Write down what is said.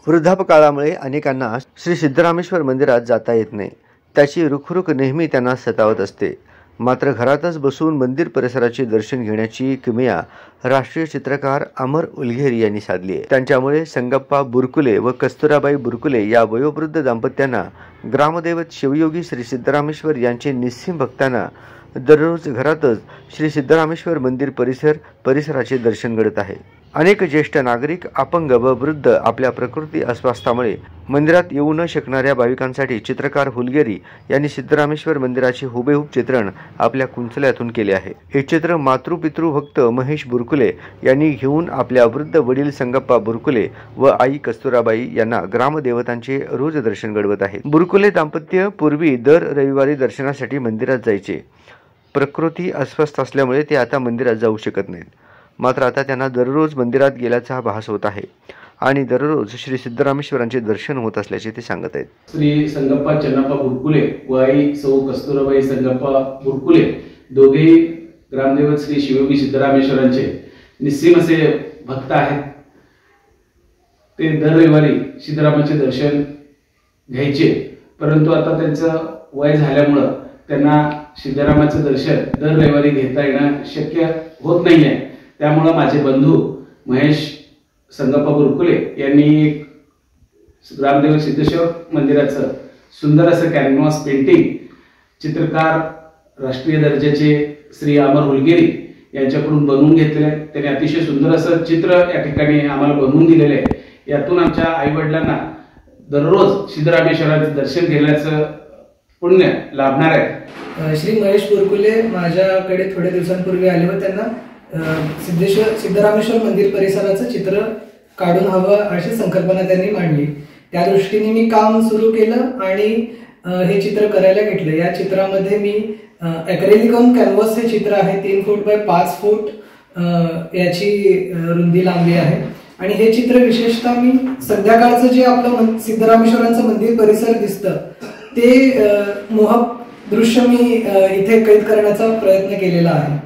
वृद्धापकाळामुळे अनेकांना श्री सिद्धरामेश्वर मंदिरात जाता येत नाही। त्याची रुखरुख नेहमी त्यांना सतावत असते। मात्र घरातच बसून मंदिर परिसराचे दर्शन घेण्याची किमया राष्ट्रीय चित्रकार अमर उलघेरी यांनी साधली आहे। त्यांच्यामुळे संगप्पा बुरकुले व कस्तुराबाई बुरकुले या वयोवृद्ध दाम्पत्यांना ग्रामदैवत शिवयोगी श्री सिद्धरामेश्वर यांचे निस्सीम भक्तांना दररोज घरातच श्री सिद्धरामेश्वर मंदिर परिसराचे दर्शन घडत आहे। अनेक ज्येष्ठ नागरिक, अपंग व वृद्ध आपल्या प्रकृती अस्वास्थ्यामुळे मंदिरात येऊ न शकणाऱ्या भाविकांसाठी चित्रकार हुलगेरी यांनी सिद्धरामेश्वर मंदिराचे हुबेहूब चित्रण आपल्या कुंचल्यातून केले आहे। हे चित्र मातृपितृ भक्त महेश बुरकुले यांनी घेऊन आपल्या वृद्ध वडील संगप्पा बुरकुले व आई कस्तुराबाई यांना ग्रामदेवतांचे रोज दर्शन घडवत आहेत। बुरकुले दाम्पत्य पूर्वी दर रविवारी दर्शनासाठी मंदिरात जायचे। प्रकृती अस्वस्थ असल्यामुळे ते आता मंदिरात जाऊ शकत नाहीत। मात्र आता त्यांना दररोज मंदिरात गेल्याचा भास होत आहे आणि दररोज श्री सिद्धरामेश्वरांचे दर्शन होत असल्याचे ते सांगत आहेत। श्री संगप्पा चन्नप्पा बुरकुले व आई सौ कस्तुराबाई संगप्पा बुरकुले दोघेही ग्रामदेवत श्री शिवयोगी सिद्धरामेश्वरांचे निस्सीम असे भक्त आहेत। ते दर रविवारी सिद्धरामाचे दर्शन घ्यायचे, परंतु आता त्यांचं वय झाल्यामुळे त्यांना सिद्धरामाचे दर्शन दर रविवारी घेता येणं शक्य होत नाहीये। त्यामुळे माझे बंधू महेश संगप्पा बुरकुले यांनी ग्रामदेवत सिद्धेश्वर मंदिराचं सुंदर असं कॅनव्हास पेंटिंग चित्रकार राष्ट्रीय दर्जाचे श्री अमर उलघेरी यांच्याकडून बनवून घेतलेले आहे। त्यांनी अतिशय सुंदर असं चित्र या ठिकाणी आम्हाला बनवून दिलेले आहे। यातून आमच्या आई वडिलांना दररोज सिद्धरामेश्वराचं दर्शन घेण्याचं पुण्य लाभणार आहे। श्री महेश बुरकुले माझ्याकडे थोड्या दिवसांपूर्वी आले व त्यांना सिद्धरामेश्वर मंदिर परिसराचं चित्र काढून हवं अशी संकल्पना त्यांनी मांडली। त्या दृष्टीने मी काम सुरू केलं आणि हे चित्र करायला घेतलं। या चित्रामध्ये मी ॲक्रेलिक ऑन कॅनव्हास हे चित्र आहे। 3 फूट बाय 5 फूट याची रुंदी लांबी आहे आणि हे चित्र विशेषतः मी संध्याकाळचं जे आपलं सिद्धरामेश्वरांचं मंदिर परिसर दिसतं ते मोहक दृश्य मी इथे कैद करण्याचा प्रयत्न केलेला आहे।